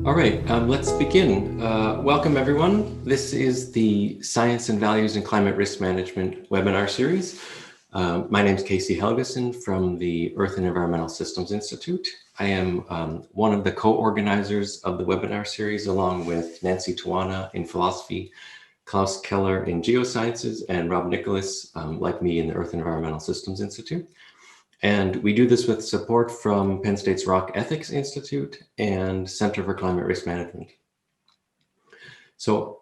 All right, let's begin. Welcome, everyone. This is the Science and Values in Climate Risk Management webinar series. My name is Casey Helgeson from the Earth and Environmental Systems Institute. I am one of the co-organizers of the webinar series, along with Nancy Tawana in philosophy, Klaus Keller in geosciences, and Rob Nicholas, like me, in the Earth and Environmental Systems Institute. And we do this with support from Penn State's Rock Ethics Institute and Center for Climate Risk Management. So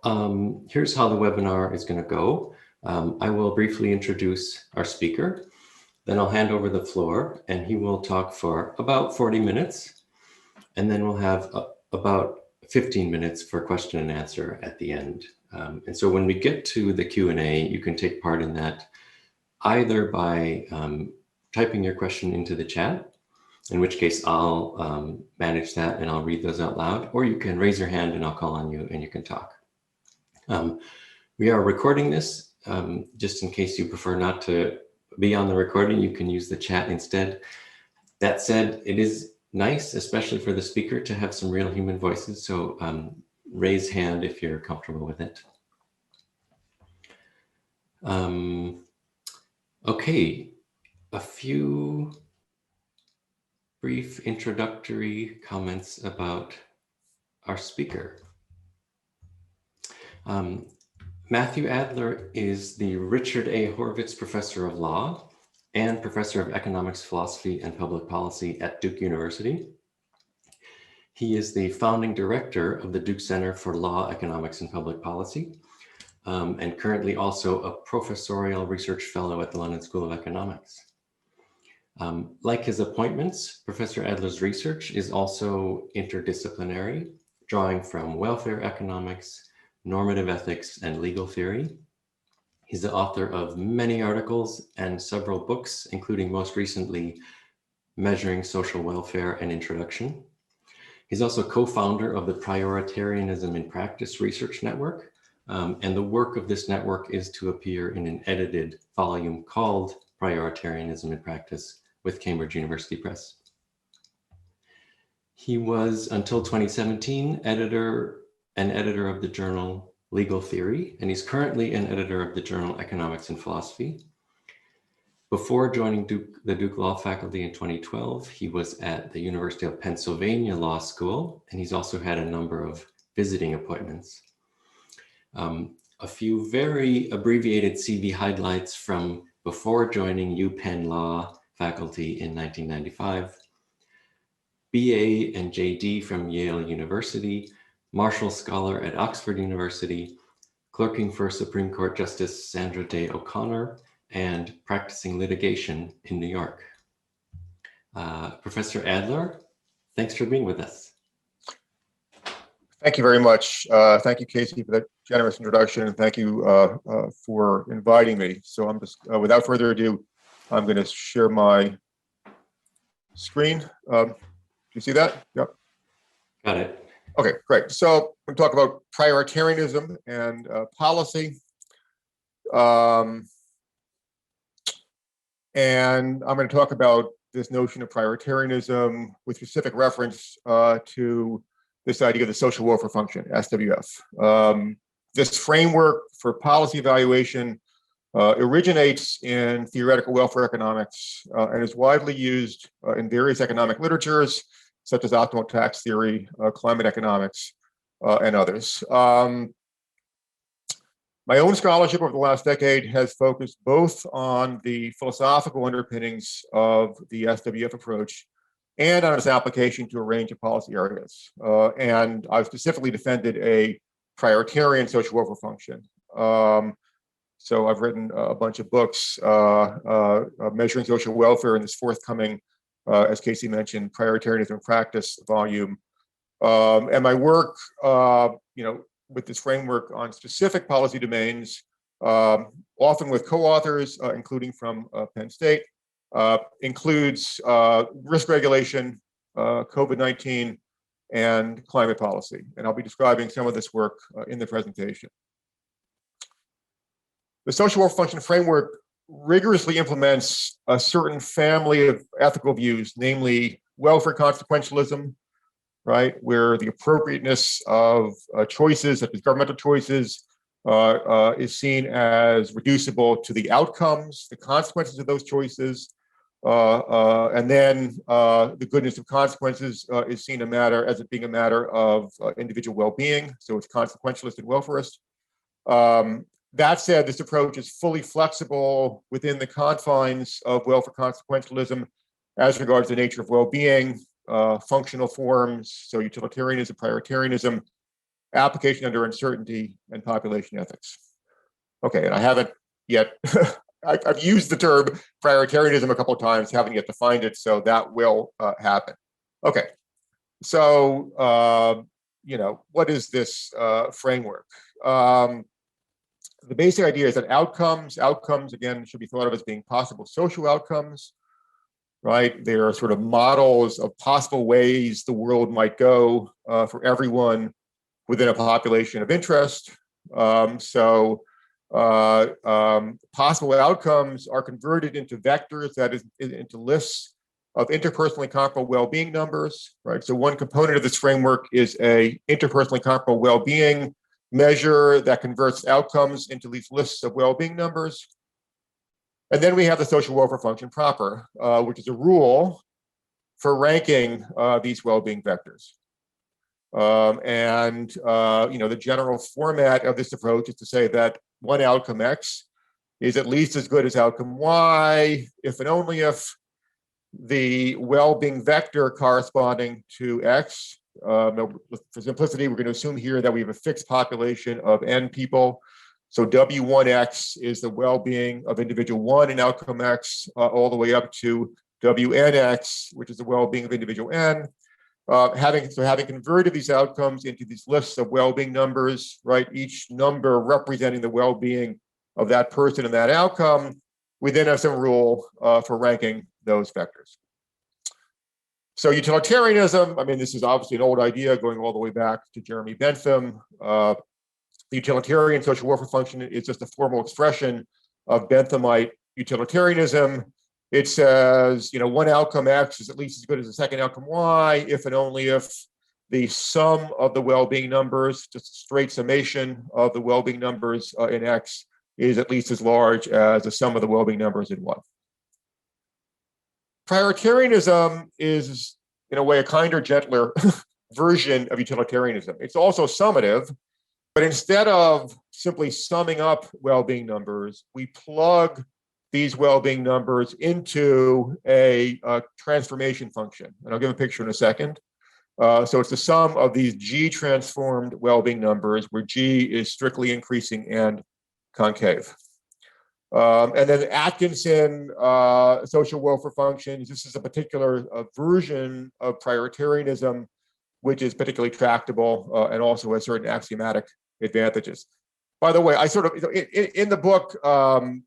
here's how the webinar is going to go. I will briefly introduce our speaker, then I'll hand over the floor and he will talk for about 40 minutes. And then we'll have about 15 minutes for question and answer at the end. And so when we get to the Q&A, you can take part in that either by typing your question into the chat, in which case I'll manage that and I'll read those out loud, or you can raise your hand and I'll call on you and you can talk. We are recording this, just in case you prefer not to be on the recording, you can use the chat instead. That said, it is nice, especially for the speaker, to have some real human voices, so raise hand if you're comfortable with it. Okay. A few brief introductory comments about our speaker. Matthew Adler is the Richard A. Horvitz Professor of Law and Professor of Economics, Philosophy, and Public Policy at Duke University. He is the founding director of the Duke Center for Law, Economics, and Public Policy, and currently also a professorial research fellow at the London School of Economics. Like his appointments, Professor Adler's research is also interdisciplinary, drawing from welfare economics, normative ethics, and legal theory. He's the author of many articles and several books, including most recently, Measuring Social Welfare: An Introduction. He's also co-founder of the Prioritarianism in Practice Research Network, and the work of this network is to appear in an edited volume called Prioritarianism in Practice with Cambridge University Press. He was, until 2017, an editor of the journal Legal Theory, and he's currently an editor of the journal Economics and Philosophy. Before joining the Duke Law faculty in 2012, he was at the University of Pennsylvania Law School, and he's also had a number of visiting appointments. A few very abbreviated CV highlights from before joining UPenn Law faculty in 1995, BA and JD from Yale University, Marshall Scholar at Oxford University, clerking for Supreme Court Justice Sandra Day O'Connor, and practicing litigation in New York. Professor Adler, thanks for being with us. Thank you very much. Thank you, Casey, for that generous introduction, and thank you for inviting me. So I'm just, without further ado, I'm going to share my screen. Do you see that? Yep. Got it. Okay, great. So I'm going to talk about prioritarianism and policy. And I'm going to talk about this notion of prioritarianism with specific reference to this idea of the social welfare function, SWF. This framework for policy evaluation originates in theoretical welfare economics and is widely used in various economic literatures, such as optimal tax theory, climate economics, and others. My own scholarship over the last decade has focused both on the philosophical underpinnings of the SWF approach and on its application to a range of policy areas. And I've specifically defended a prioritarian social welfare function. So I've written a bunch of books measuring social welfare in this forthcoming, as Casey mentioned, Prioritarianism in Practice volume. And my work, with this framework on specific policy domains, often with co-authors, including from Penn State, includes risk regulation, COVID-19, and climate policy. And I'll be describing some of this work in the presentation. The social welfare function framework rigorously implements a certain family of ethical views, namely welfare consequentialism, right, where the appropriateness of choices, such as governmental choices, is seen as reducible to the outcomes, the consequences of those choices, and then the goodness of consequences is seen as it being a matter of individual well-being. So it's consequentialist and welfarist. That said, this approach is fully flexible within the confines of welfare consequentialism as regards the nature of well-being, functional forms, so utilitarianism, prioritarianism, application under uncertainty, and population ethics. Okay, and I haven't yet, I've used the term prioritarianism a couple of times, haven't yet defined it, so that will happen. Okay, so, what is this framework? The basic idea is that outcomes, again, should be thought of as being possible social outcomes, right? They are sort of models of possible ways the world might go for everyone within a population of interest. Possible outcomes are converted into vectors, that is, into lists of interpersonally comparable well-being numbers, right? So one component of this framework is a interpersonally comparable well-being measure that converts outcomes into these lists of well-being numbers. And then we have the social welfare function proper, which is a rule for ranking these well-being vectors. The general format of this approach is to say that one outcome X is at least as good as outcome Y if and only if the well-being vector corresponding to X, for simplicity, we're going to assume here that we have a fixed population of N people. So W1X is the well-being of individual 1 in outcome X, all the way up to WNX, which is the well-being of individual N. Having converted these outcomes into these lists of well-being numbers, right, each number representing the well-being of that person and that outcome, we then have some rule for ranking those vectors. So utilitarianism, I mean, this is obviously an old idea going all the way back to Jeremy Bentham. The utilitarian social welfare function is just a formal expression of Benthamite utilitarianism. It says, one outcome X is at least as good as the second outcome Y, if and only if the sum of the well-being numbers, just a straight summation of the well-being numbers in X, is at least as large as the sum of the well-being numbers in Y. Prioritarianism is, in a way, a kinder, gentler version of utilitarianism. It's also summative, but instead of simply summing up well-being numbers, we plug these well-being numbers into a transformation function. And I'll give a picture in a second. So it's the sum of these G transformed well-being numbers, where G is strictly increasing and concave. And then Atkinson social welfare functions. This is a particular version of prioritarianism, which is particularly tractable and also has certain axiomatic advantages. By the way, I sort of, in the book,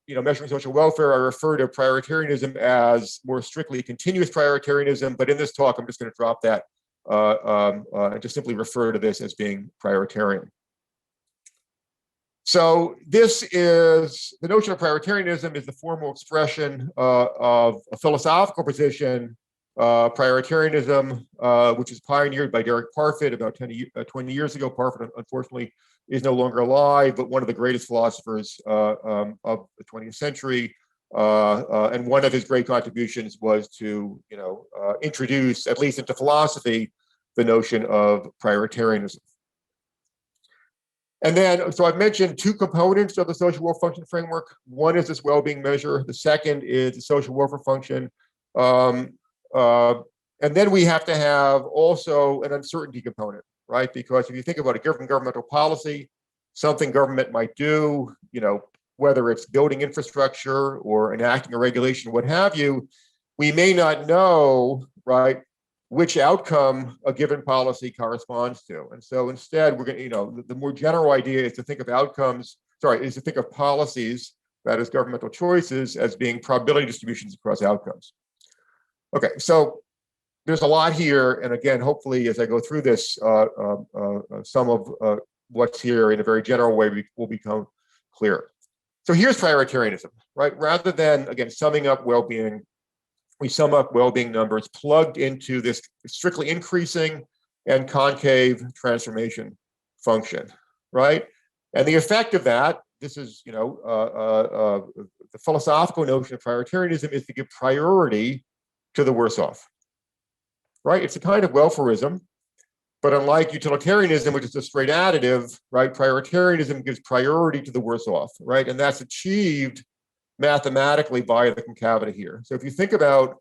Measuring Social Welfare, I refer to prioritarianism as more strictly continuous prioritarianism, but in this talk, I'm just going to drop that and just simply refer to this as being prioritarian. So this is, the notion of prioritarianism is the formal expression of a philosophical position, prioritarianism, which was pioneered by Derek Parfit about 20 years ago. Parfit, unfortunately, is no longer alive, but one of the greatest philosophers of the 20th century. And one of his great contributions was to, introduce, at least into philosophy, the notion of prioritarianism. And then, so I've mentioned two components of the social welfare function framework. One is this well-being measure. The second is the social welfare function. And then we have to have also an uncertainty component, right? Because if you think about a given governmental policy, something government might do, whether it's building infrastructure or enacting a regulation, what have you, we may not know, right, which outcome a given policy corresponds to. And so instead, we're going to, the more general idea is to think of is to think of policies, that is governmental choices, as being probability distributions across outcomes. Okay, so there's a lot here. And again, hopefully, as I go through this, some of what's here in a very general way will become clear. So here's prioritarianism, right? Rather than, again, summing up well-being, we sum up well-being numbers plugged into this strictly increasing and concave transformation function, right? And the effect of that, this is, the philosophical notion of prioritarianism is to give priority to the worse off, right? It's a kind of welfarism, but unlike utilitarianism, which is a straight additive, right? Prioritarianism gives priority to the worse off, right? And that's achieved mathematically by the concavity here. So if you think about,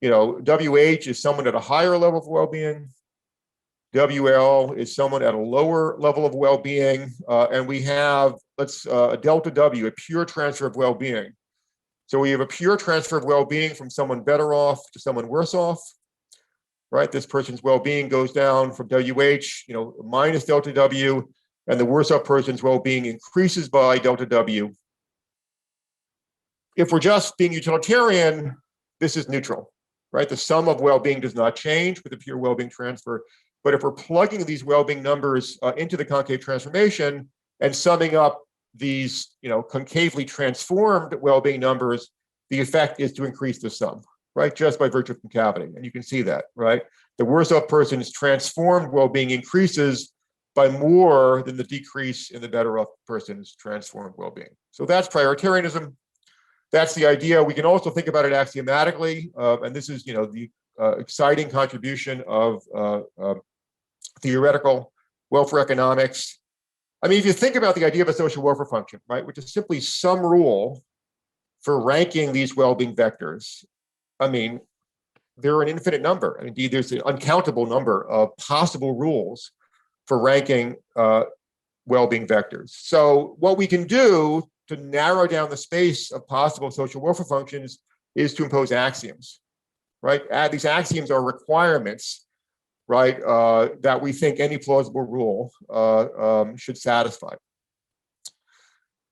WH is someone at a higher level of well-being, WL is someone at a lower level of well-being, and we have, a delta W, a pure transfer of well-being. So we have a pure transfer of well-being from someone better off to someone worse off, right? This person's well-being goes down from WH, minus delta W, and the worse off person's well-being increases by delta W. If we're just being utilitarian, this is neutral, right? The sum of well-being does not change with a pure well-being transfer. But if we're plugging these well-being numbers into the concave transformation and summing up these, concavely transformed well-being numbers, the effect is to increase the sum, right? Just by virtue of concavity. And you can see that, right? The worse off person's transformed well-being increases by more than the decrease in the better off person's transformed well-being. So that's prioritarianism. That's the idea. We can also think about it axiomatically. And this is, the exciting contribution of theoretical welfare economics. I mean, if you think about the idea of a social welfare function, right, which is simply some rule for ranking these well-being vectors, I mean, there are an infinite number. Indeed, there's an uncountable number of possible rules for ranking well-being vectors. So what we can do to narrow down the space of possible social welfare functions is to impose axioms, right? These axioms are requirements, right, that we think any plausible rule should satisfy.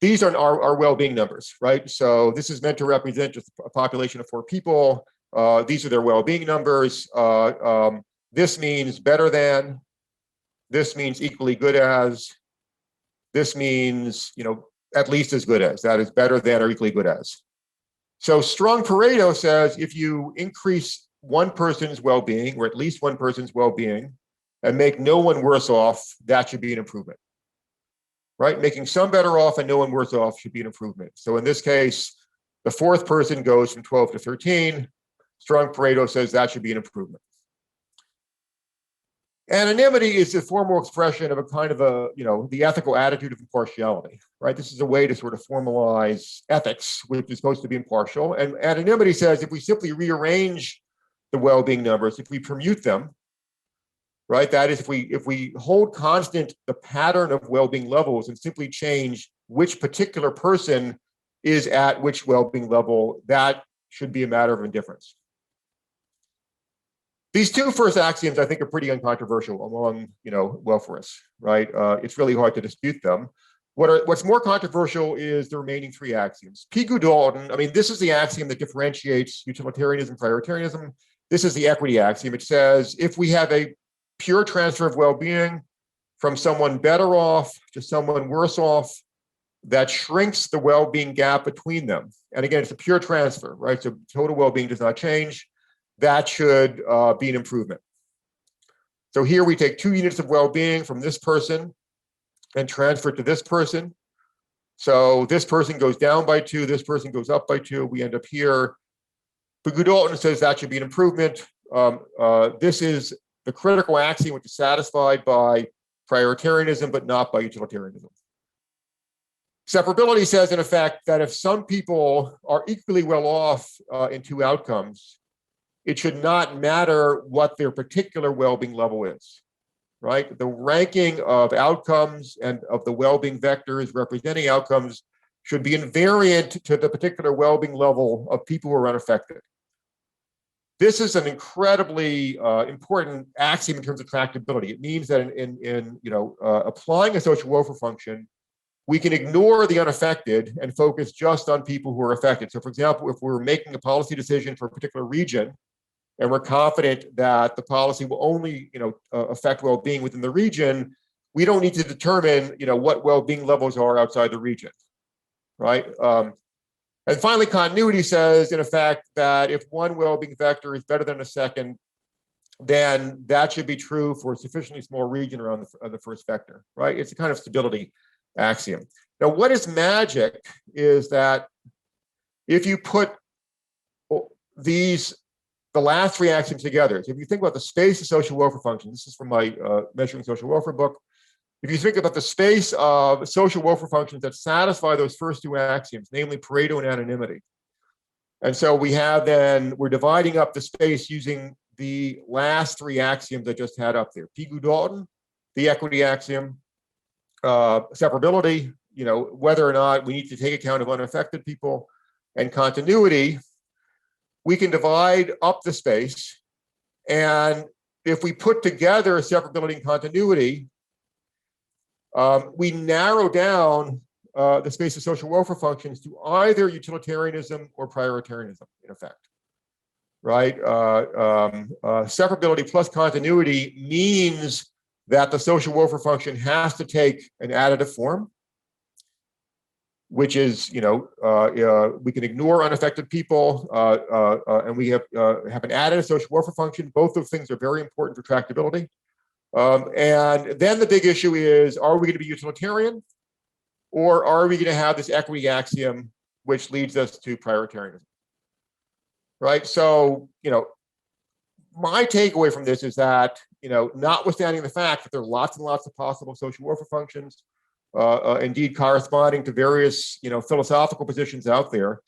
These are our well-being numbers, right? So this is meant to represent just a population of 4 people. These are their well-being numbers. This means better than. This means equally good as. This means, at least as good as. That is better than or equally good as. So strong Pareto says if you increase one person's well-being, or at least one person's well-being, and make no one worse off, that should be an improvement, right? Making some better off and no one worse off should be an improvement. So in this case, the 4th person goes from 12 to 13. Strong Pareto says that should be an improvement. Anonymity is the formal expression of a kind of the ethical attitude of impartiality, right? This is a way to sort of formalize ethics, which is supposed to be impartial. And anonymity says if we simply rearrange the well-being numbers, if we permute them, right? That is, if we hold constant the pattern of well-being levels and simply change which particular person is at which well-being level, that should be a matter of indifference. These 2 first axioms, I think, are pretty uncontroversial among, welfarists, right? It's really hard to dispute them. What's more controversial is the remaining 3 axioms. P. Dalton, this is the axiom that differentiates utilitarianism, prioritarianism. This is the equity axiom. It says if we have a pure transfer of well-being from someone better off to someone worse off, that shrinks the well-being gap between them. And again, it's a pure transfer, right? So total well-being does not change. That should be an improvement. So here we take 2 units of well-being from this person and transfer it to this person. So this person goes down by 2, this person goes up by 2, we end up here. But Dalton says that should be an improvement. This is the critical axiom which is satisfied by prioritarianism, but not by utilitarianism. Separability says, in effect, that if some people are equally well off in 2 outcomes, it should not matter what their particular well-being level is, right? The ranking of outcomes and of the well-being vectors representing outcomes should be invariant to the particular well-being level of people who are unaffected. This is an incredibly important axiom in terms of tractability. It means that in applying a social welfare function, we can ignore the unaffected and focus just on people who are affected. So, for example, if we're making a policy decision for a particular region, and we're confident that the policy will only, affect well-being within the region, we don't need to determine, what well-being levels are outside the region, right? And finally, continuity says, in effect, that if one well-being vector is better than a second, then that should be true for a sufficiently small region around the first vector, right? It's a kind of stability axiom. Now, what is magic is that if you put the last three axioms together, so if you think about the space of social welfare functions, this is from my Measuring Social Welfare book. If you think about the space of social welfare functions that satisfy those first two axioms, namely Pareto and anonymity. And so we're dividing up the space using the last three axioms I just had up there. Pigou-Dalton, the equity axiom, separability, whether or not we need to take account of unaffected people, and continuity. We can divide up the space. And if we put together separability and continuity, we narrow down the space of social welfare functions to either utilitarianism or prioritarianism, in effect, right? Separability plus continuity means that the social welfare function has to take an additive form, which is, we can ignore unaffected people, and we have an additive social welfare function. Both of things are very important for tractability. And then the big issue is, are we going to be utilitarian, or are we going to have this equity axiom, which leads us to prioritarianism, right? So, my takeaway from this is that, notwithstanding the fact that there are lots and lots of possible social welfare functions, indeed corresponding to various, philosophical positions out there,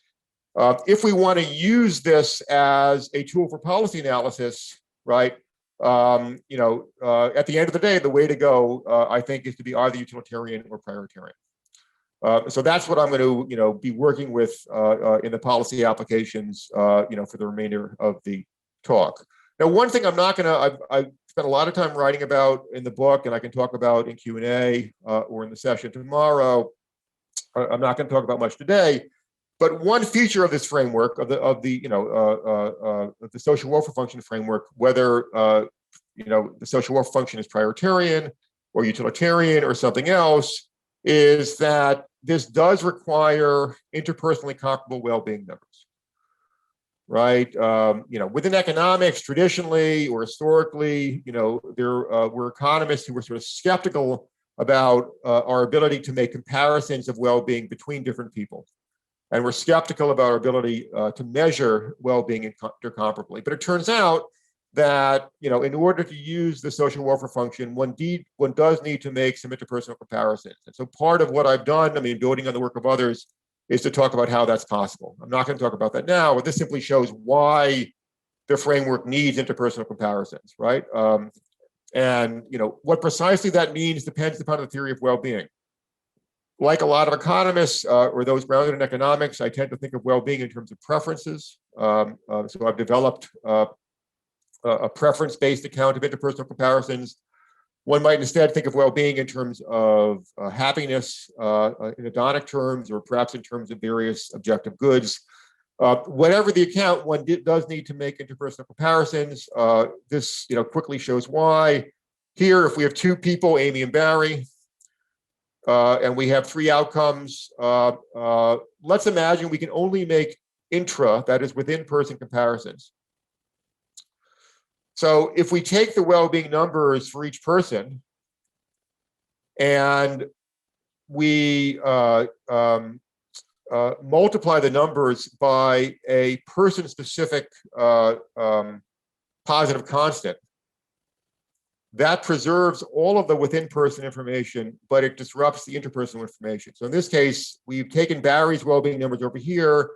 if we want to use this as a tool for policy analysis, right? At the end of the day, the way to go, I think, is to be either utilitarian or prioritarian. So that's what I'm going to, be working with in the policy applications, for the remainder of the talk. Now, one thing I'm not going to, I've spent a lot of time writing about in the book, and I can talk about in Q&A or in the session tomorrow. I'm not going to talk about much today, but one feature of this framework of the social welfare function framework, whether the social welfare function is prioritarian or utilitarian or something else, is that this does require interpersonally comparable well-being numbers, right? Within economics, traditionally or historically, there were economists who were sort of skeptical about our ability to make comparisons of well-being between different people. And we're skeptical about our ability to measure well-being intercomparably. But it turns out that, in order to use the social welfare function, one does need to make some interpersonal comparisons. And so part of what I've done, building on the work of others, is to talk about how that's possible. I'm not going to talk about that now, but this simply shows why the framework needs interpersonal comparisons, right? And what precisely that means depends upon the theory of well-being. Like a lot of economists or those grounded in economics, I tend to think of well-being in terms of preferences. So I've developed a preference-based account of interpersonal comparisons. One might instead think of well-being in terms of happiness in hedonic terms, or perhaps in terms of various objective goods. Whatever the account, one does need to make interpersonal comparisons. This quickly shows why. Here, if we have two people, Amy and Barry, and we have three outcomes, let's imagine we can only make that is within person comparisons. So if we take the well-being numbers for each person and we multiply the numbers by a person-specific positive constant, that preserves all of the within-person information, but it disrupts the interpersonal information. So in this case, we've taken Barry's well-being numbers over here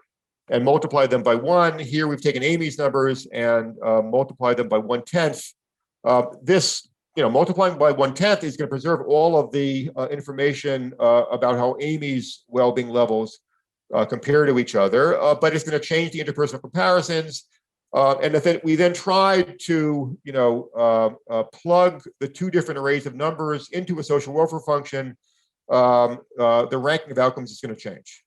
and multiplied them by 1. Here we've taken Amy's numbers and multiplied them by 1/10. This, multiplying by 1/10 is going to preserve all of the information about how Amy's well-being levels compare to each other, but it's going to change the interpersonal comparisons. And if we then tried to, plug the two different arrays of numbers into a social welfare function, the ranking of outcomes is going to change.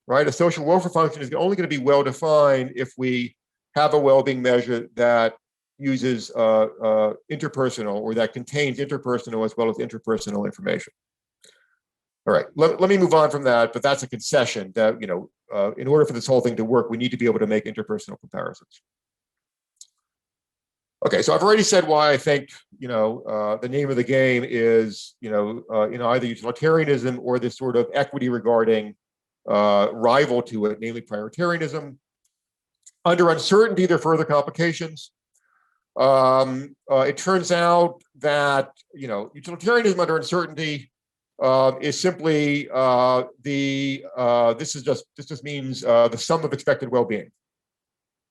Right? A social welfare function is only going to be well-defined if we have a well-being measure that uses interpersonal, or that contains interpersonal as well as interpersonal information. All right, let me move on from that, but that's a concession that, in order for this whole thing to work, we need to be able to make interpersonal comparisons. Okay, so I've already said why I think the name of the game is either utilitarianism or this sort of equity regarding rival to it, namely prioritarianism. Under uncertainty, there are further complications. It turns out that utilitarianism under uncertainty is simply this just means the sum of expected well-being.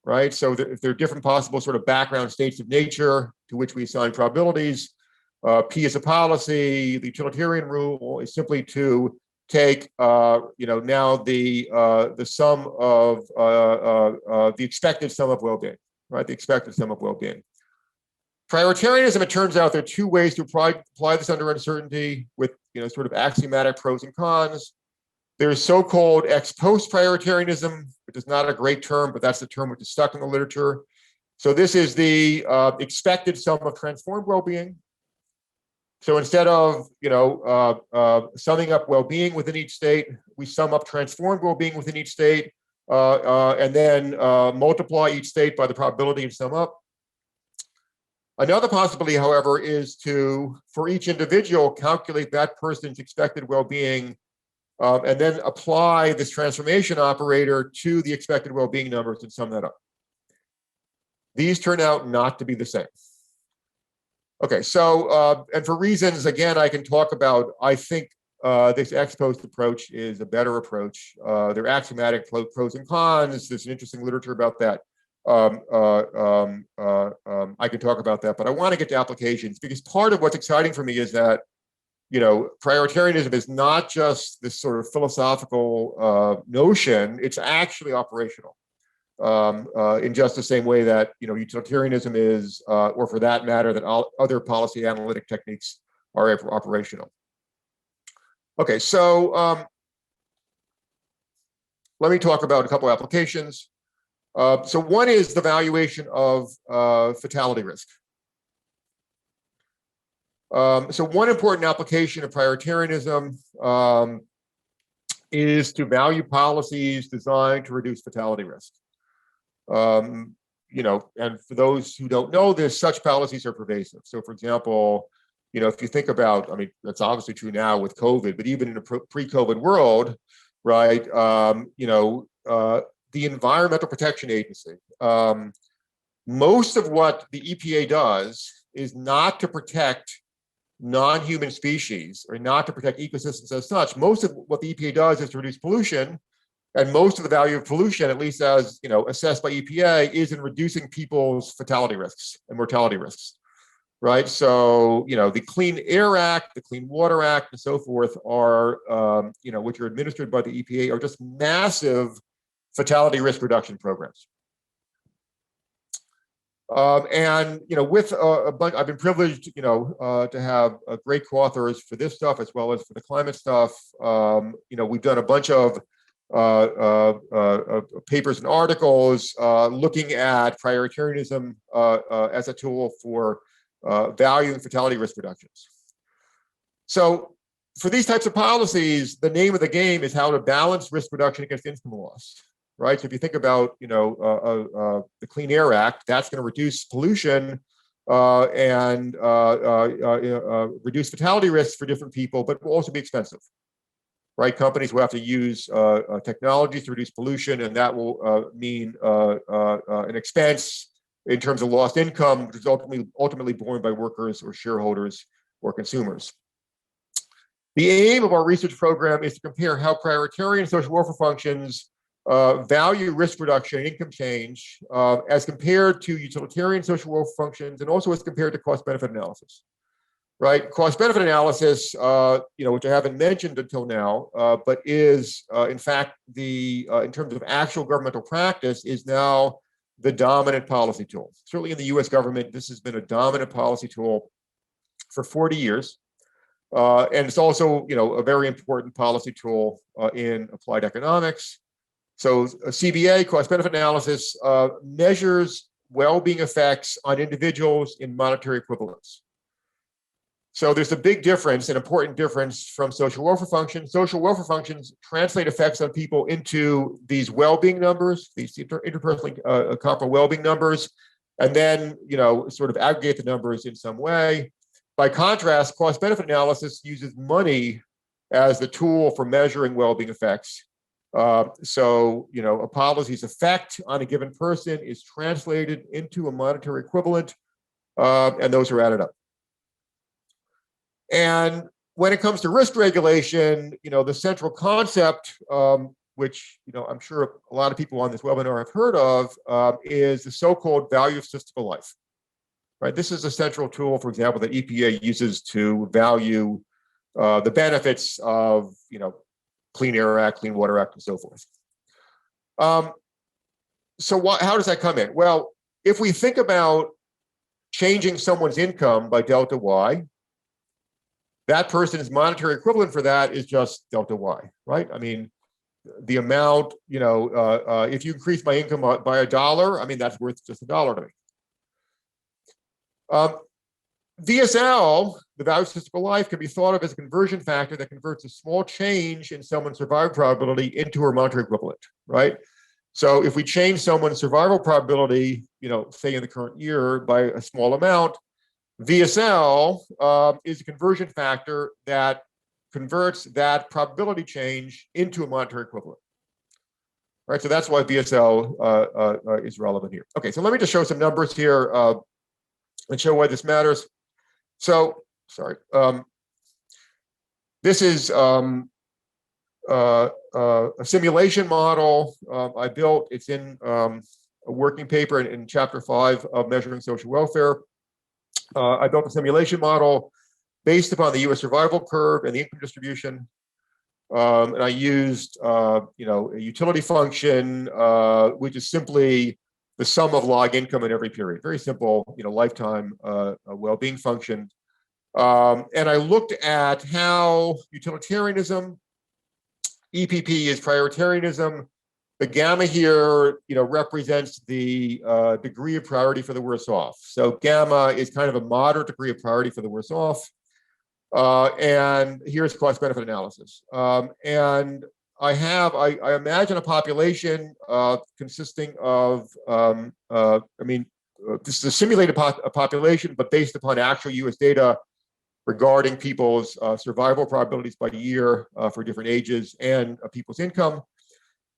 Right, so if there are different possible sort of background states of nature to which we assign probabilities, P is a policy. The utilitarian rule is simply to take now the sum of the expected sum of well-being, right? The expected sum of well-being. Prioritarianism, it turns out there are two ways to apply this under uncertainty with sort of axiomatic pros and cons. There's so-called ex post prioritarianism, which is not a great term, but that's the term which is stuck in the literature. So this is the expected sum of transformed well-being. So instead of summing up well-being within each state, we sum up transformed well-being within each state, and then multiply each state by the probability and sum up. Another possibility, however, is to, for each individual, calculate that person's expected well-being and then apply this transformation operator to the expected well-being numbers and sum that up. These turn out not to be the same. Okay, so, and for reasons, again, I can talk about, I think this ex post approach is a better approach. There are axiomatic pros and cons. There's an interesting literature about that. I can talk about that, but I want to get to applications because part of what's exciting for me is that prioritarianism is not just this sort of philosophical notion, it's actually operational in just the same way that, utilitarianism is, or for that matter, that all other policy analytic techniques are operational. Okay, so let me talk about a couple of applications. So one is the valuation of fatality risk. So one important application of prioritarianism is to value policies designed to reduce fatality risk. And for those who don't know this, such policies are pervasive. So for example, if you think about, I mean, that's obviously true now with COVID, but even in a pre-COVID world, right, the Environmental Protection Agency, most of what the EPA does is not to protect non-human species or not to protect ecosystems as such. Most of what the EPA does is to reduce pollution, and most of the value of pollution, at least as assessed by EPA, is in reducing people's fatality risks and mortality risks, right? So the Clean Air Act, the Clean Water Act, and so forth are which are administered by the EPA, are just massive fatality risk reduction programs. With a bunch, I've been privileged, to have great co-authors for this stuff as well as for the climate stuff. We've done a bunch of papers and articles looking at prioritarianism as a tool for valuing fatality risk reductions. So for these types of policies, the name of the game is how to balance risk reduction against income loss. Right. So if you think about, the Clean Air Act, that's going to reduce pollution and reduce fatality risks for different people, but will also be expensive. Right. Companies will have to use technologies to reduce pollution, and that will mean an expense in terms of lost income, which is ultimately borne by workers or shareholders or consumers. The aim of our research program is to compare how prioritarian social welfare functions value risk reduction and income change as compared to utilitarian social welfare functions, and also as compared to cost-benefit analysis. Right, cost-benefit analysis, which I haven't mentioned until now, but is in fact in terms of actual governmental practice, is now the dominant policy tool. Certainly in the U.S. government, this has been a dominant policy tool for 40 years. And it's also, a very important policy tool in applied economics. So CBA, cost-benefit analysis, measures well-being effects on individuals in monetary equivalence. So there's a big difference, an important difference from social welfare functions. Social welfare functions translate effects on people into these well-being numbers, these interpersonally comparable well-being numbers, and then, sort of aggregate the numbers in some way. By contrast, cost-benefit analysis uses money as the tool for measuring well-being effects. So, a policy's effect on a given person is translated into a monetary equivalent, and those are added up. And when it comes to risk regulation, the central concept, which I'm sure a lot of people on this webinar have heard of, is the so-called value of statistical life. Right? This is a central tool, for example, that EPA uses to value the benefits of, Clean Air Act, Clean Water Act, and so forth. So how does that come in? Well, if we think about changing someone's income by delta Y, that person's monetary equivalent for that is just delta Y, right? I mean, the amount, if you increase my income by $1, I mean, that's worth just $1 to me. VSL, the value of statistical life, can be thought of as a conversion factor that converts a small change in someone's survival probability into her monetary equivalent, right? So if we change someone's survival probability, say in the current year by a small amount, VSL is a conversion factor that converts that probability change into a monetary equivalent. Right, so that's why VSL is relevant here. Okay, so let me just show some numbers here and show why this matters. So, sorry, this is a simulation model I built. It's in a working paper in chapter 5 of Measuring Social Welfare. I built a simulation model based upon the US survival curve and the income distribution. And I used, a utility function, which is simply the sum of log income in every period. Very simple, lifetime well-being function. And I looked at how utilitarianism, EPP is prioritarianism. The gamma here, represents the degree of priority for the worse off. So gamma is kind of a moderate degree of priority for the worse off. And here's cost-benefit analysis. And I imagine a population consisting of, this is a simulated population, but based upon actual US data regarding people's survival probabilities by year for different ages and people's income.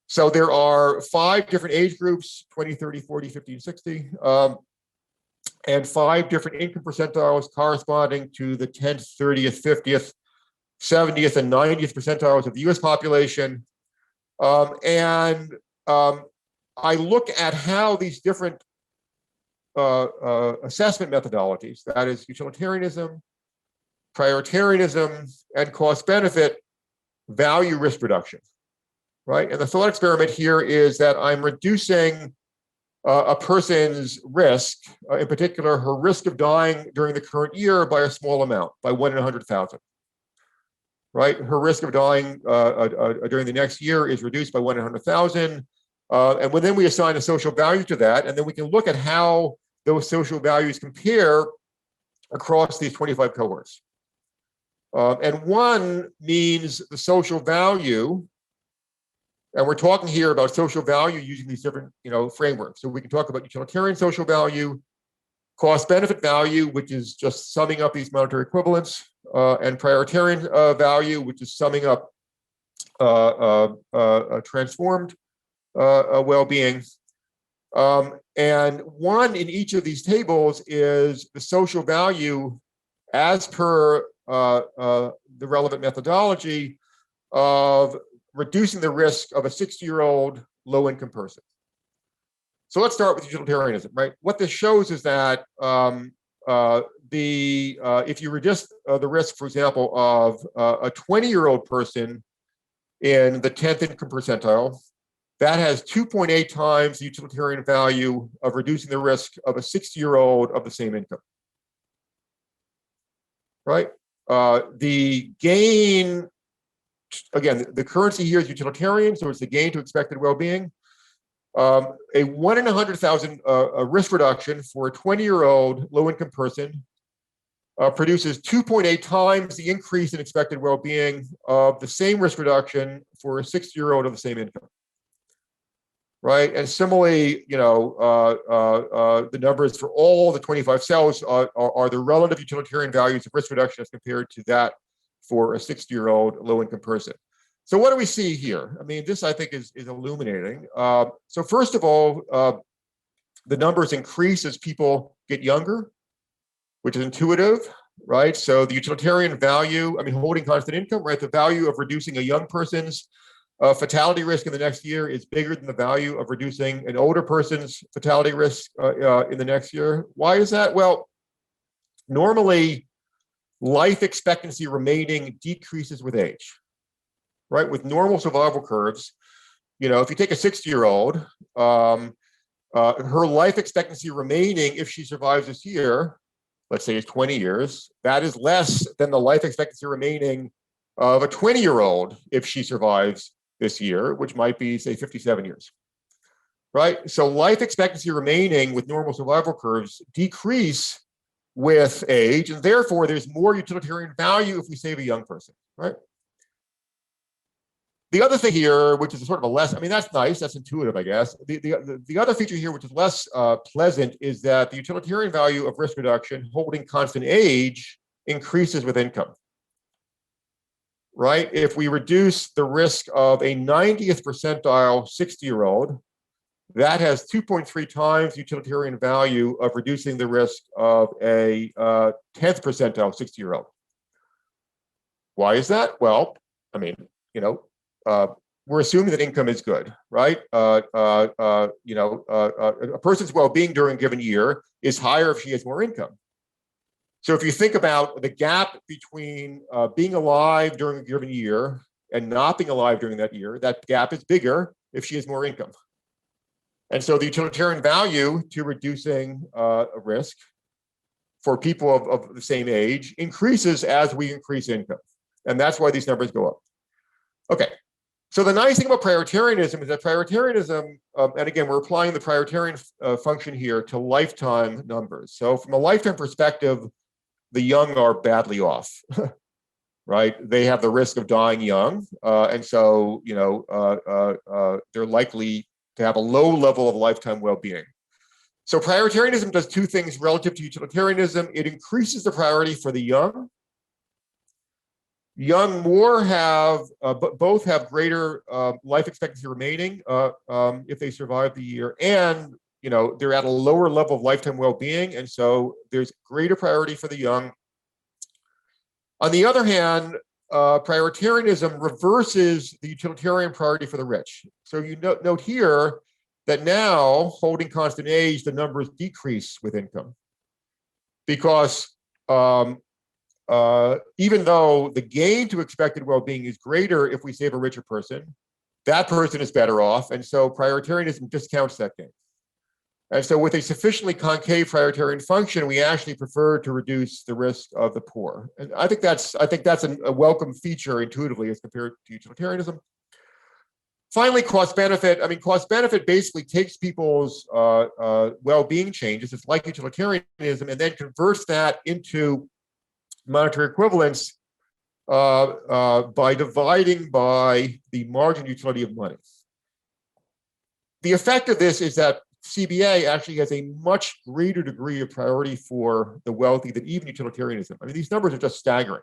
So there are 5 different age groups, 20, 30, 40, 50, and 60, and 5 different income percentiles corresponding to the 10th, 30th, 50th, 70th, and 90th percentiles of the US population. I look at how these different assessment methodologies, that is utilitarianism, prioritarianism, and cost-benefit, value risk reduction, right? And the thought experiment here is that I'm reducing a person's risk, in particular, her risk of dying during the current year by a small amount, by 1 in 100,000, right? Her risk of dying during the next year is reduced by 1 in 100,000. And then we assign a social value to that, and then we can look at how those social values compare across these 25 cohorts. And 1 means the social value, and we're talking here about social value using these different, frameworks. So we can talk about utilitarian social value, cost-benefit value, which is just summing up these monetary equivalents, and prioritarian value, which is summing up transformed well-being. And 1 in each of these tables is the social value as per the relevant methodology of reducing the risk of a 60-year-old low-income person. So let's start with utilitarianism, right? What this shows is that if you reduce the risk, for example, of a 20-year-old person in the 10th income percentile, that has 2.8 times the utilitarian value of reducing the risk of a 60-year-old of the same income, right? The gain, again, the currency here is utilitarian, so it's the gain to expected well-being. A 1 in 100,000 risk reduction for a 20-year-old low-income person produces 2.8 times the increase in expected well-being of the same risk reduction for a 60-year-old of the same income. right? And similarly, the numbers for all the 25 cells are the relative utilitarian values of risk reduction as compared to that for a 60-year-old low-income person. So what do we see here? I mean, this I think is illuminating. So first of all, the numbers increase as people get younger, which is intuitive, right? So the utilitarian value, I mean, holding constant income, right? The value of reducing a young person's fatality risk in the next year is bigger than the value of reducing an older person's fatality risk in the next year. Why is that? Well, normally life expectancy remaining decreases with age, right? With normal survival curves, if you take a 60-year-old, her life expectancy remaining, if she survives this year, let's say is 20 years, that is less than the life expectancy remaining of a 20-year-old if she survives this year, which might be, say, 57 years, right? So life expectancy remaining with normal survival curves decrease with age, and therefore there's more utilitarian value if we save a young person, right? The other thing here, which is sort of a less, I mean, that's nice, that's intuitive, I guess. The other feature here, which is less pleasant, is that the utilitarian value of risk reduction holding constant age increases with income, right? If we reduce the risk of a 90th percentile 60-year-old, that has 2.3 times the utilitarian value of reducing the risk of a 10th percentile 60-year-old. Why is that? Well, I mean, we're assuming that income is good, right? A person's well-being during a given year is higher if she has more income. So if you think about the gap between being alive during a given year and not being alive during that year, that gap is bigger if she has more income. And so the utilitarian value to reducing a risk for people of the same age increases as we increase income. And that's why these numbers go up. Okay. So the nice thing about prioritarianism is that prioritarianism, and again, we're applying the prioritarian function here to lifetime numbers. So from a lifetime perspective, the young are badly off, right? They have the risk of dying young. And so, they're likely to have a low level of lifetime well-being. So prioritarianism does two things relative to utilitarianism. It increases the priority for the young. Young more have, both have greater life expectancy remaining if they survive the year, and they're at a lower level of lifetime well-being, and so there's greater priority for the young. On the other hand, prioritarianism reverses the utilitarian priority for the rich. So you note here that now, holding constant age, the numbers decrease with income, because even though the gain to expected well-being is greater if we save a richer person, that person is better off, and so prioritarianism discounts that gain. And so with a sufficiently concave prioritarian function, we actually prefer to reduce the risk of the poor. And I think that's a welcome feature intuitively as compared to utilitarianism. Finally, cost benefit. I mean, cost benefit basically takes people's well-being changes, it's like utilitarianism, and then converts that into monetary equivalence by dividing by the margin utility of money. The effect of this is that CBA actually has a much greater degree of priority for the wealthy than even utilitarianism. I mean, these numbers are just staggering.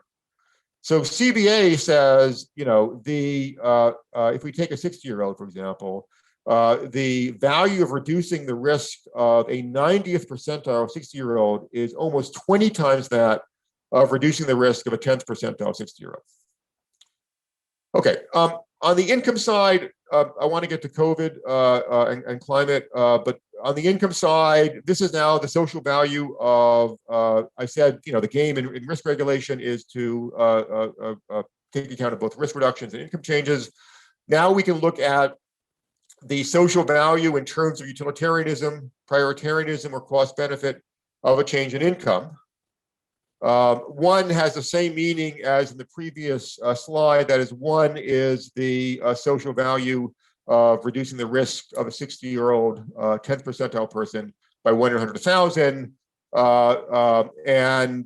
So CBA says, if we take a 60-year-old, for example, the value of reducing the risk of a 90th percentile 60-year-old is almost 20 times that of reducing the risk of a 10th percentile 60-year-old. Okay, on the income side, I want to get to COVID and climate, but on the income side, this is now the social value of, I said, the game in risk regulation is to take account of both risk reductions and income changes. Now we can look at the social value in terms of utilitarianism, prioritarianism, or cost benefit of a change in income. One has the same meaning as in the previous slide. That is, one is the social value of reducing the risk of a 60-year-old 10th percentile person by 1 in 100,000. And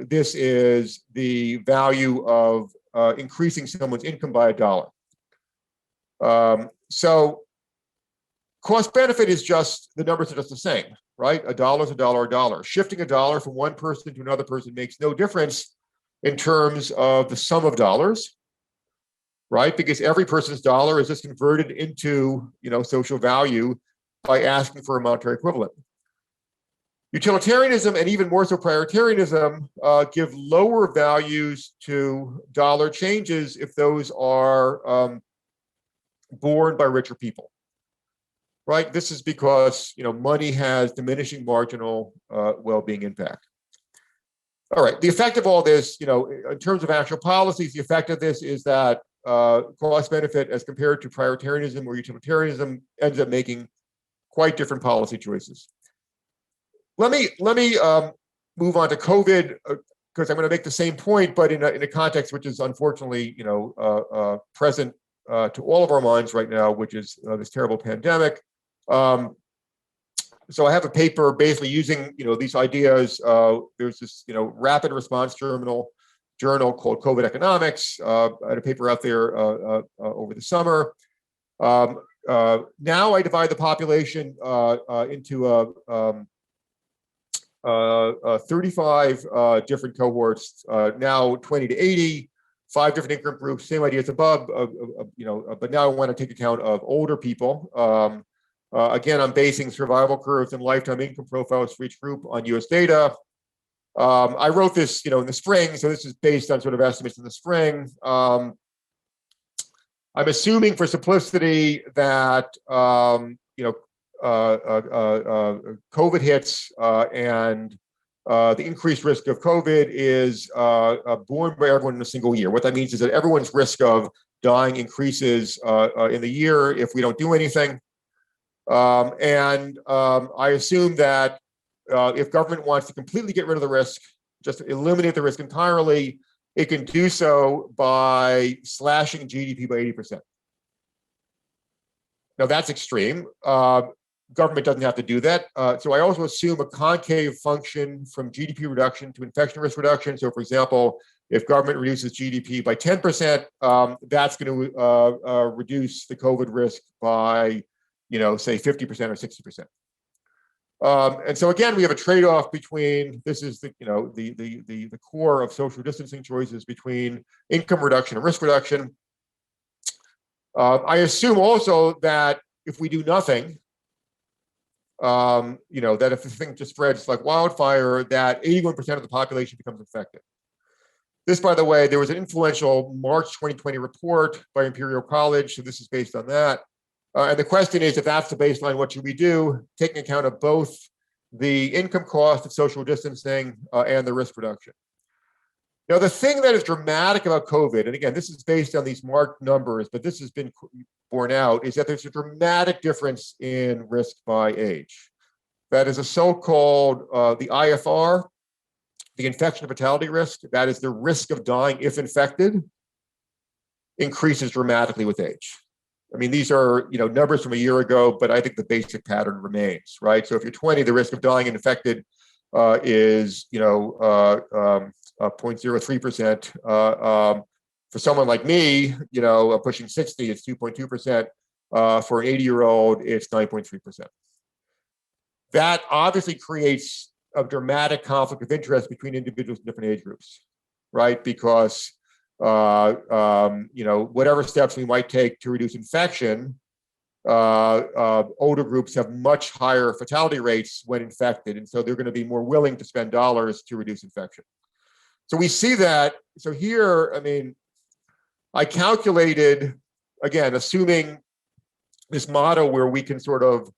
this is the value of increasing someone's income by $1. So cost benefit is just, the numbers are just the same, right? A dollar is a dollar, a dollar. Shifting a dollar from one person to another person makes no difference in terms of the sum of dollars, right? Because every person's dollar is just converted into, social value by asking for a monetary equivalent. Utilitarianism, and even more so prioritarianism, give lower values to dollar changes if those are borne by richer people, right? This is because money has diminishing marginal well-being impact. All right, the effect of all this, in terms of actual policies, the effect of this is that cost benefit as compared to prioritarianism or utilitarianism ends up making quite different policy choices. Let me move on to COVID, because I'm going to make the same point, but in a context which is unfortunately present to all of our minds right now, which is this terrible pandemic. So I have a paper basically using these ideas. There's this rapid response journal called COVID Economics. I had a paper out there over the summer. Now I divide the population into 35 different cohorts, now 20 to 80, 5 different income groups, same ideas above, but now I want to take account of older people. Again, I'm basing survival curves and lifetime income profiles for each group on US data. I wrote this, in the spring, so this is based on sort of estimates in the spring. I'm assuming for simplicity that, COVID hits and the increased risk of COVID is borne by everyone in a single year. What that means is that everyone's risk of dying increases in the year if we don't do anything. I assume that if government wants to completely get rid of the risk, just eliminate the risk entirely, it can do so by slashing GDP by 80%. Now that's extreme. Government doesn't have to do that. So I also assume a concave function from GDP reduction to infection risk reduction. So for example, if government reduces GDP by 10%, that's going to reduce the COVID risk by, say 50% or 60%. And so again, we have a trade-off between, this is the core of social distancing choices between income reduction and risk reduction. I assume also that if we do nothing, that if the thing just spreads like wildfire, that 81% of the population becomes infected. This, by the way, there was an influential March 2020 report by Imperial College, so this is based on that. And the question is, if that's the baseline, what should we do, taking account of both the income cost of social distancing and the risk reduction? Now, the thing that is dramatic about COVID, and again, this is based on these marked numbers, but this has been borne out, is that there's a dramatic difference in risk by age. That is a so-called, the IFR, the infection fatality risk, that is the risk of dying if infected, increases dramatically with age. I mean, these are numbers from a year ago, but I think the basic pattern remains, right? So if you're 20, the risk of dying infected is 0.03%. For someone like me, pushing 60, it's 2.2%. For an 80-year-old, it's 9.3%. That obviously creates a dramatic conflict of interest between individuals in different age groups, right? Because whatever steps we might take to reduce infection, older groups have much higher fatality rates when infected, and so they're going to be more willing to spend dollars to reduce infection. So we see that. So here, I mean, I calculated, again, assuming this model where we can sort of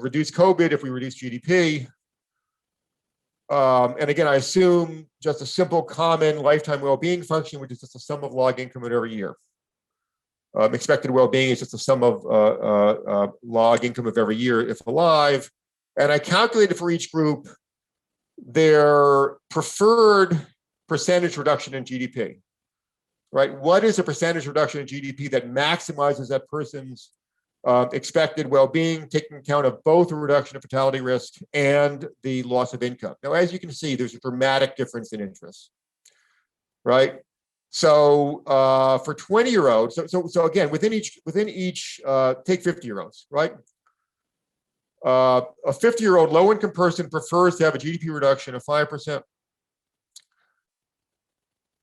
reduce COVID if we reduce GDP. And again, I assume just a simple common lifetime well-being function, which is just a sum of log income at every year. Expected well-being is just a sum of log income of every year if alive. And I calculated for each group their preferred percentage reduction in GDP, right? What is a percentage reduction in GDP that maximizes that person's expected well-being, taking account of both a reduction of fatality risk and the loss of income? Now, as you can see, there's a dramatic difference in interest, right? So for 20-year-olds, so again, within each, take 50-year-olds, right? A 50-year-old low-income person prefers to have a GDP reduction of 5%.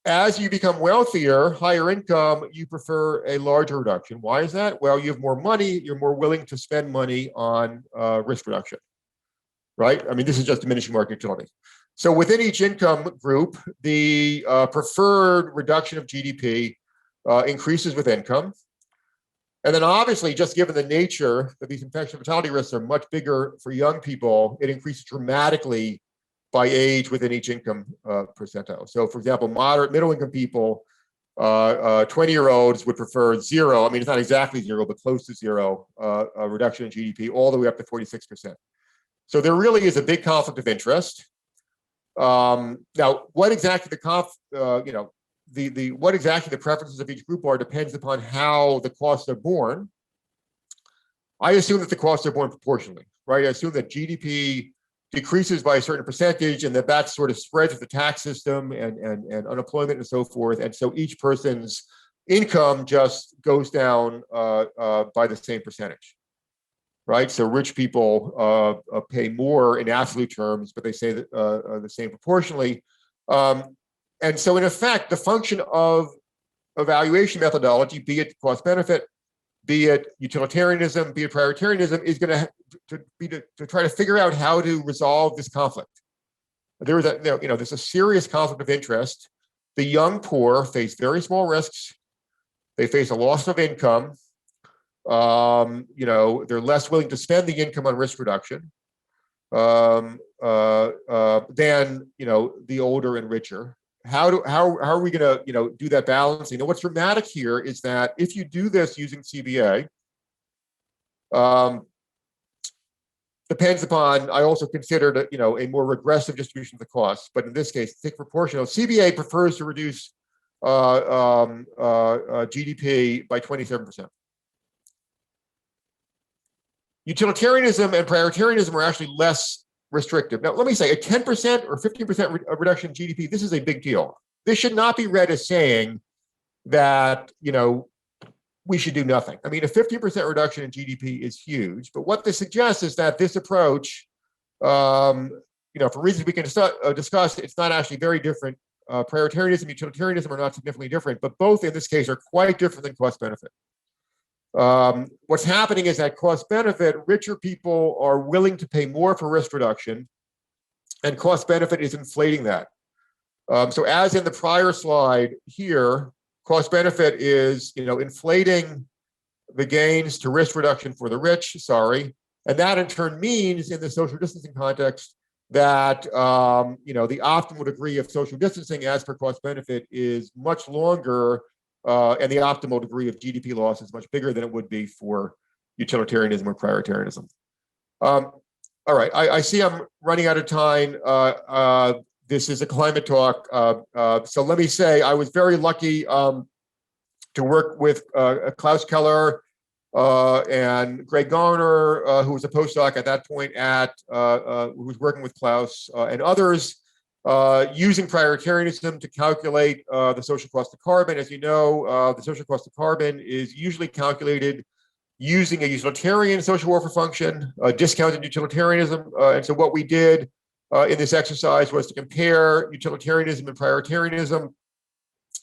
As you become wealthier, higher income, you prefer a larger reduction. Why is that? Well, you have more money, you're more willing to spend money on risk reduction, right? I mean, this is just diminishing market utility. So within each income group, the preferred reduction of GDP increases with income. And then obviously, just given the nature that these infection fatality risks are much bigger for young people, it increases dramatically by age within each income percentile. So for example, moderate middle income people, 20-year-olds would prefer zero. I mean, it's not exactly zero, but close to zero reduction in GDP all the way up to 46%. So there really is a big conflict of interest. Now, what exactly what exactly the preferences of each group are depends upon how the costs are borne. I assume that the costs are borne proportionally, right? I assume that GDP decreases by a certain percentage and that sort of spreads with the tax system and unemployment and so forth. And so each person's income just goes down by the same percentage, right? So rich people pay more in absolute terms, but they say that the same proportionally. And so in effect, the function of evaluation methodology, be it cost benefit, be it utilitarianism, be it prioritarianism, is going to try to figure out how to resolve this conflict. There's a serious conflict of interest. The young poor face very small risks. They face a loss of income. They're less willing to spend the income on risk reduction than the older and richer. How are we going to do that balancing? What's dramatic here is that if you do this using CBA, depends upon, I also considered a more regressive distribution of the costs, but in this case, thick proportional. CBA prefers to reduce GDP by 27%. Utilitarianism and prioritarianism are actually less restrictive. Now, let me say a 10% or 15% reduction in GDP, this is a big deal. This should not be read as saying that, we should do nothing. I mean, a 15% reduction in GDP is huge, but what this suggests is that this approach, for reasons we can discuss, it's not actually very different. Prioritarianism, utilitarianism are not significantly different, but both in this case are quite different than cost benefit. What's happening is that cost benefit, richer people are willing to pay more for risk reduction, and cost benefit is inflating that. So as in the prior slide here, cost benefit is inflating the gains to risk reduction for the rich, and that in turn means in the social distancing context that the optimal degree of social distancing as per cost benefit is much longer, and the optimal degree of GDP loss is much bigger than it would be for utilitarianism or prioritarianism. All right, I see I'm running out of time. This is a climate talk. So let me say I was very lucky to work with Klaus Keller and Greg Garner, who was a postdoc at that point who was working with Klaus and others, using prioritarianism to calculate the social cost of carbon. As you know, the social cost of carbon is usually calculated using a utilitarian social welfare function, discounted utilitarianism. And so what we did in this exercise was to compare utilitarianism and prioritarianism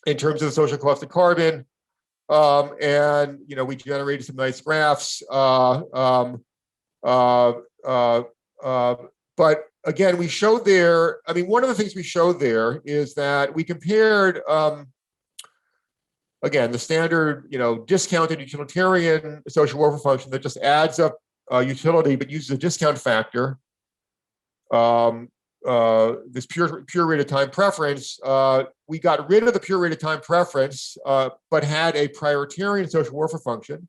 in terms of the social cost of carbon. And we generated some nice graphs. But again, we showed there, one of the things we showed there is that we compared, again, the standard, discounted utilitarian social welfare function that just adds up utility but uses a discount factor. This pure rate of time preference, we got rid of the pure rate of time preference, but had a prioritarian social welfare function.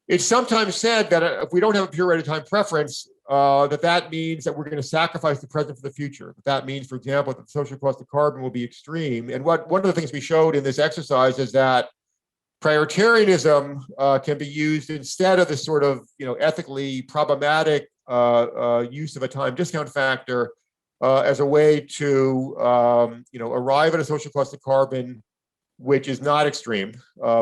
It's sometimes said that if we don't have a pure rate of time preference, that means that we're going to sacrifice the present for the future. That means, for example, that the social cost of carbon will be extreme. And one of the things we showed in this exercise is that prioritarianism can be used instead of this sort of ethically problematic use of a time discount factor as a way to arrive at a social cost of carbon which is not extreme,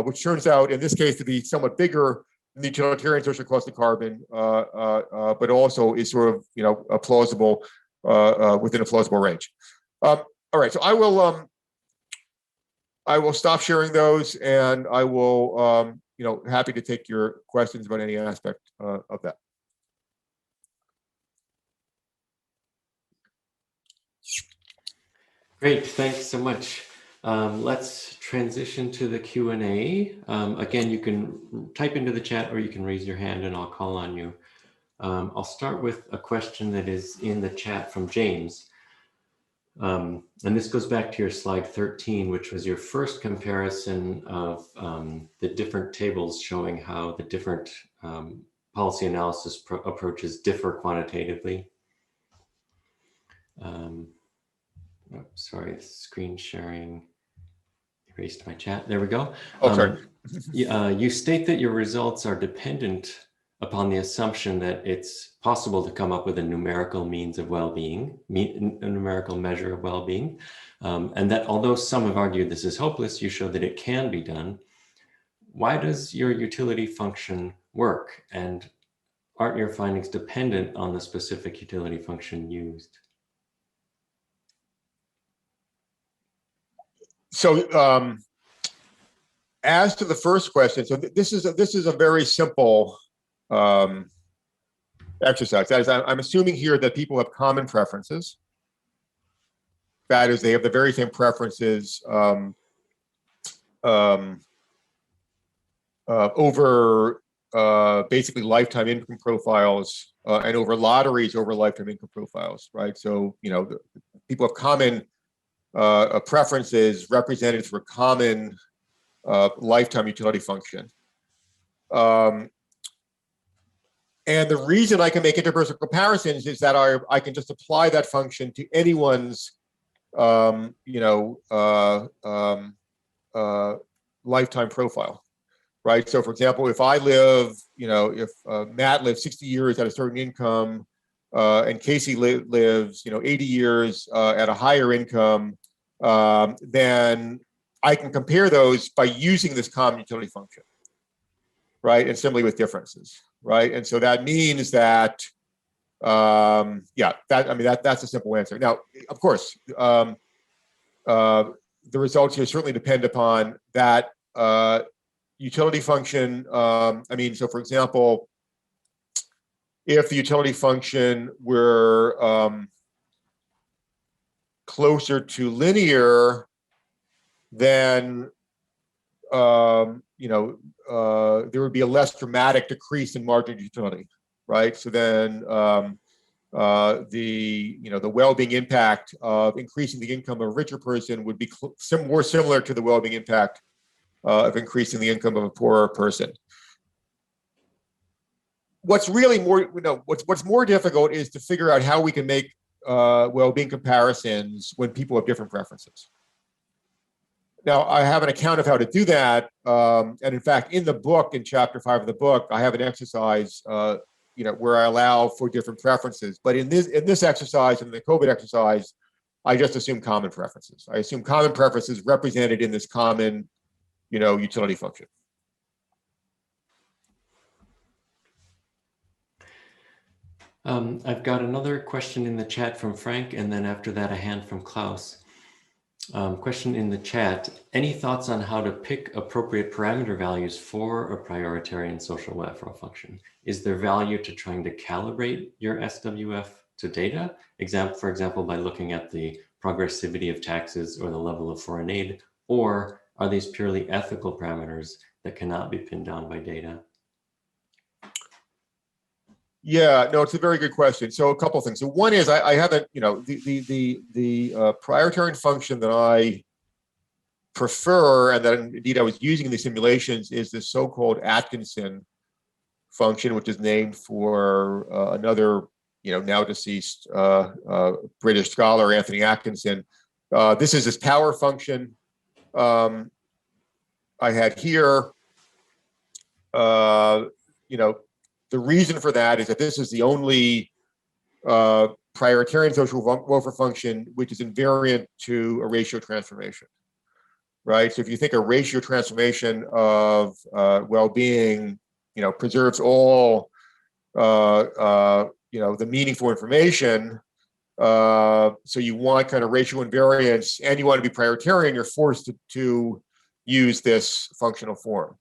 which turns out in this case to be somewhat bigger than the utilitarian social cost of carbon, but also is sort of, a plausible within a plausible range. All right, so I will stop sharing those, and I will, happy to take your questions about any aspect of that. Great, thanks so much. Let's transition to the Q&A. Again, you can type into the chat or you can raise your hand and I'll call on you. I'll start with a question that is in the chat from James. And this goes back to your slide 13, which was your first comparison of the different tables showing how the different policy analysis approaches differ quantitatively. Oh, sorry, screen sharing erased my chat. There we go. Oh, sorry. You state that your results are dependent upon the assumption that it's possible to come up with a numerical means of well-being, a numerical measure of well-being, and that although some have argued this is hopeless, you show that it can be done. Why does your utility function work? And aren't your findings dependent on the specific utility function used? So as to the first question, so this is a very simple exercise. That is, I'm assuming here that people have common preferences. That is, they have the very same preferences over basically lifetime income profiles and over lotteries over lifetime income profiles, right? So, people have common preferences represented through a common lifetime utility function. And the reason I can make interpersonal comparisons is that I can just apply that function to anyone's, lifetime profile, right? So, for example, if I live, if Matt lives 60 years at a certain income, and Casey lives, 80 years at a higher income, then I can compare those by using this common utility function, right? And simply with differences, right? And so that means that, that's a simple answer. Now, of course, the results here certainly depend upon that utility function. So for example, if the utility function were closer to linear, then there would be a less dramatic decrease in marginal utility, right? So then the well-being impact of increasing the income of a richer person would be more similar to the well-being impact of increasing the income of a poorer person. What's really more, what's more difficult is to figure out how we can make well-being comparisons when people have different preferences. Now, I have an account of how to do that, and in fact, in the book, in chapter 5 of the book, I have an exercise, where I allow for different preferences. But in this exercise, in the COVID exercise, I just assume common preferences. I assume common preferences represented in this common, utility function. I've got another question in the chat from Frank, and then after that, a hand from Klaus. Question in the chat: any thoughts on how to pick appropriate parameter values for a prioritarian social welfare function? Is there value to trying to calibrate your SWF to data? For example, by looking at the progressivity of taxes or the level of foreign aid, or are these purely ethical parameters that cannot be pinned down by data? Yeah, no, it's a very good question. So a couple of things. So one is I haven't, the prioritarian function that I prefer, and that indeed I was using in the simulations, is the so-called Atkinson function, which is named for another, now deceased British scholar, Anthony Atkinson. This is his power function. I had here, the reason for that is that this is the only prioritarian social welfare function which is invariant to a ratio transformation. right? So if you think a ratio transformation of well-being, preserves all, the meaningful information. So you want kind of ratio invariance, and you want to be prioritarian, you're forced to use this functional form.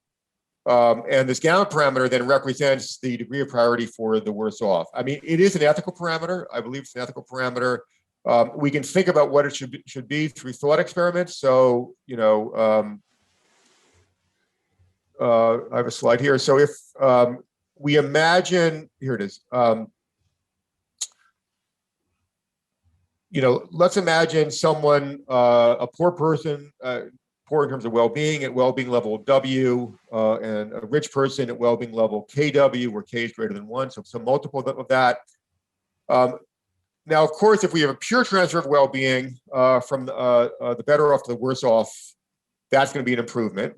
And this gamma parameter then represents the degree of priority for the worse off. I mean, it is an ethical parameter. I believe it's an ethical parameter. We can think about what it should be through thought experiments. So, I have a slide here. So if we imagine, here it is. Let's imagine someone, a poor person, poor in terms of well-being at well-being level W, and a rich person at well-being level KW, where K is greater than 1, so some multiple of that. Now, of course, if we have a pure transfer of well-being from the better off to the worse off, that's going to be an improvement.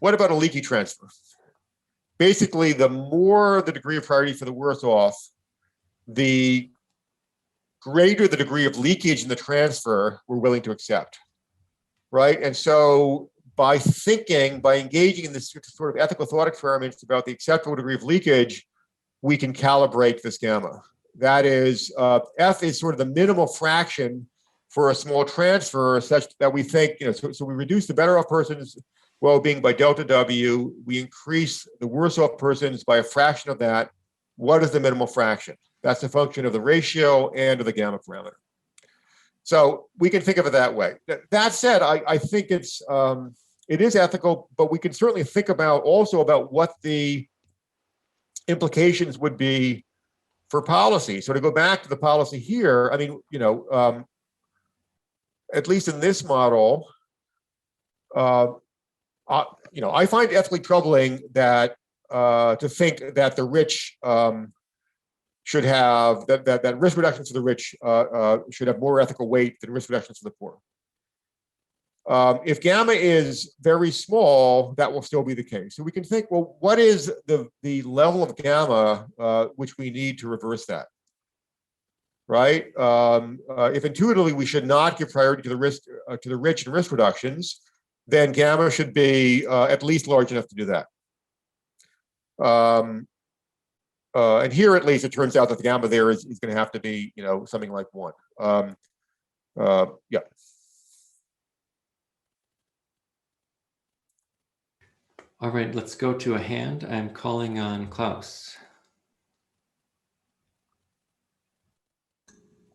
What about a leaky transfer? Basically, the more the degree of priority for the worse off, the greater the degree of leakage in the transfer we're willing to accept, right? And so by engaging in this sort of ethical thought experiments about the acceptable degree of leakage, we can calibrate this gamma. That is, F is sort of the minimal fraction for a small transfer, such that we think, so we reduce the better off person's well-being by delta W, we increase the worse off person's by a fraction of that. What is the minimal fraction? That's a function of the ratio and of the gamma parameter. So we can think of it that way. That said, I think it is ethical, but we can certainly think about what the implications would be for policy. So to go back to the policy here, I mean, at least in this model, I find it ethically troubling that to think that the rich should have that risk reductions for the rich should have more ethical weight than risk reductions for the poor. If gamma is very small, that will still be the case. So we can think, well, what is the level of gamma which we need to reverse that, right? If intuitively we should not give priority to the rich and risk reductions, then gamma should be at least large enough to do that. And here, at least, it turns out that the gamma there is going to have to be, something like 1. Yeah. All right, let's go to a hand. I'm calling on Klaus.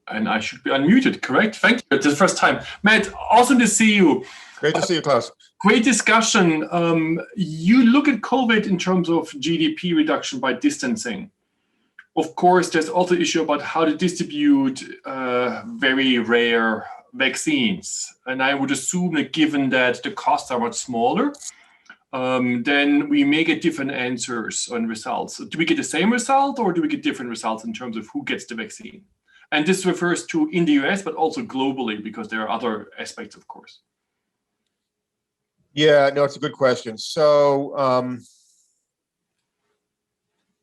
And I should be unmuted, correct? Thank you. It's the first time. Matt, awesome to see you. Great to see you, Klaus. Great discussion. You look at COVID in terms of GDP reduction by distancing. Of course, there's also an issue about how to distribute very rare vaccines. And I would assume that given that the costs are much smaller, then we may get different answers on results. Do we get the same result, or do we get different results in terms of who gets the vaccine? And this refers to in the US, but also globally, because there are other aspects, of course. Yeah, no, it's a good question. So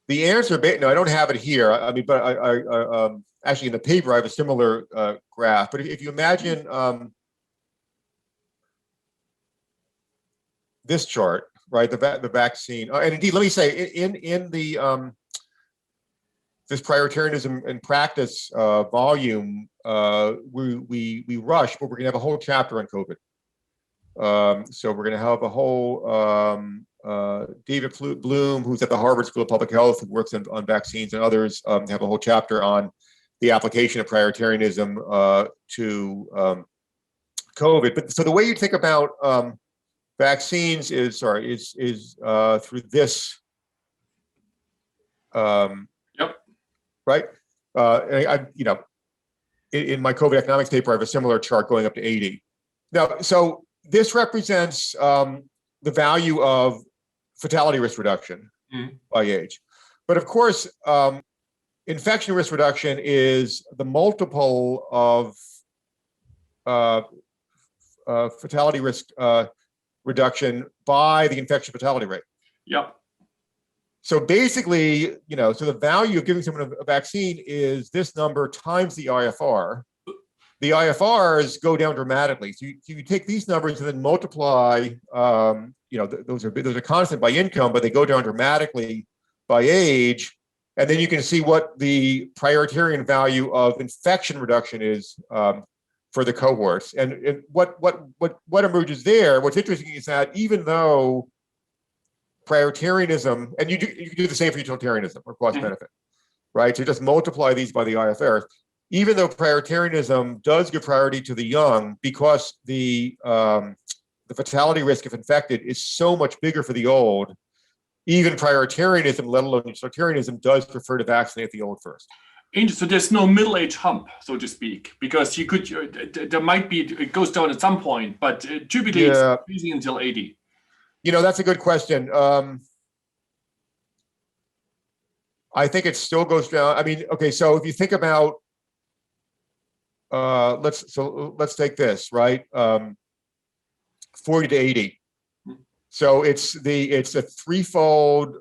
the answer, no, I don't have it here. I mean, but I actually in the paper I have a similar graph. But if you imagine this chart, right, the vaccine, and indeed, let me say, in the this prioritarianism and practice volume, we rush, but we're going to have a whole chapter on COVID. So we're going to have a whole David Bloom, who's at the Harvard School of Public Health, who works on vaccines, and others have a whole chapter on the application of prioritarianism to COVID. But so the way you think about vaccines is through this. Yep. Right. In my COVID economics paper, I have a similar chart going up to 80. Now, so this represents the value of fatality risk reduction by age. But of course, infection risk reduction is the multiple of fatality risk reduction by the infection fatality rate. Yep. So basically, so the value of giving someone a vaccine is this number times the IFR. the IFRs go down dramatically. So you take these numbers and then multiply, those are constant by income, but they go down dramatically by age. And then you can see what the prioritarian value of infection reduction is for the cohorts. And what emerges there, what's interesting is that even though prioritarianism, and you can do the same for utilitarianism or cost benefit, right? So just multiply these by the IFRs. Even though prioritarianism does give priority to the young, because the fatality risk if infected is so much bigger for the old, even prioritarianism, let alone utilitarianism, does prefer to vaccinate the old first. So there's no middle age hump, so to speak, because you could, there might be, it goes down at some point, but typically it's increasing until 80. That's a good question. I think it still goes down. I mean, okay, so if you think about, let's take this, right? 40 to 80. So it's a threefold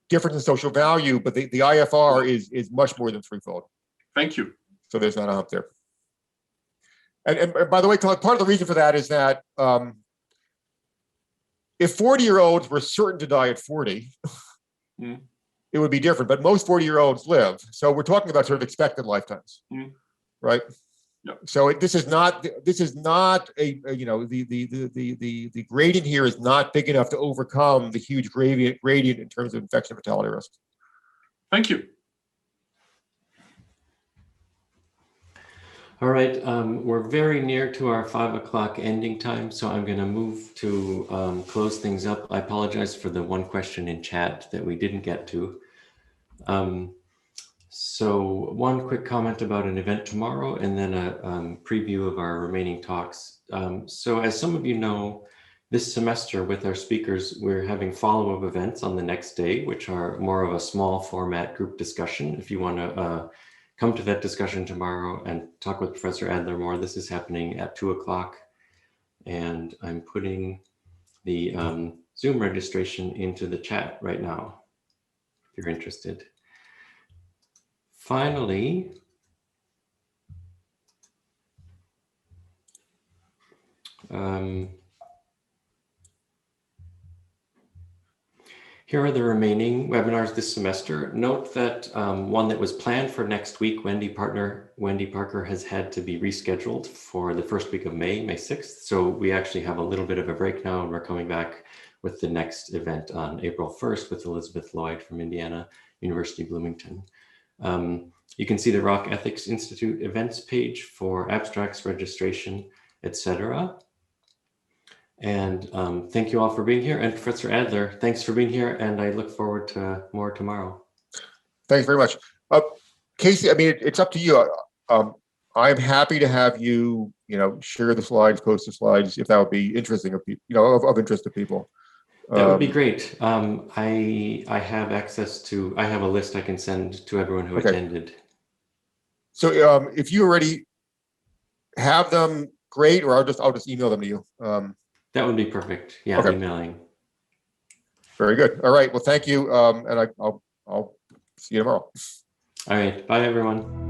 difference in social value, but the IFR is much more than threefold. Thank you. So there's not a hump there. And by the way, part of the reason for that is that if 40-year-olds were certain to die at 40, it would be different. But most 40-year-olds live. So we're talking about sort of expected lifetimes, right? Yep. So this is not the gradient here is not big enough to overcome the huge gradient in terms of infection fatality risk. Thank you. All right, we're very near to our 5 o'clock ending time, so I'm going to move to close things up. I apologize for the one question in chat that we didn't get to. So one quick comment about an event tomorrow, and then a preview of our remaining talks. So as some of you know, this semester with our speakers, we're having follow-up events on the next day, which are more of a small format group discussion. If you want to come to that discussion tomorrow and talk with Professor Adler more, this is happening at 2 o'clock. And I'm putting the Zoom registration into the chat right now, if you're interested. Finally, here are the remaining webinars this semester. Note that one that was planned for next week, Wendy Parker, has had to be rescheduled for the first week of May 6th. So we actually have a little bit of a break now, and we're coming back with the next event on April 1st with Elizabeth Lloyd from Indiana University Bloomington. You can see the Rock Ethics Institute events page for abstracts, registration, etc. And thank you all for being here. And Professor Adler, thanks for being here. And I look forward to more tomorrow. Thanks very much. Casey, I mean, it's up to you. I'm happy to have you, share the slides, post the slides, if that would be interesting, of interest to people. That would be great. I have access to, I have a list I can send to everyone who attended. So if you already have them, great, or I'll just email them to you. That would be perfect. Yeah, okay. Emailing. Very good. All right. Well, thank you. And I'll see you tomorrow. All right. Bye, everyone.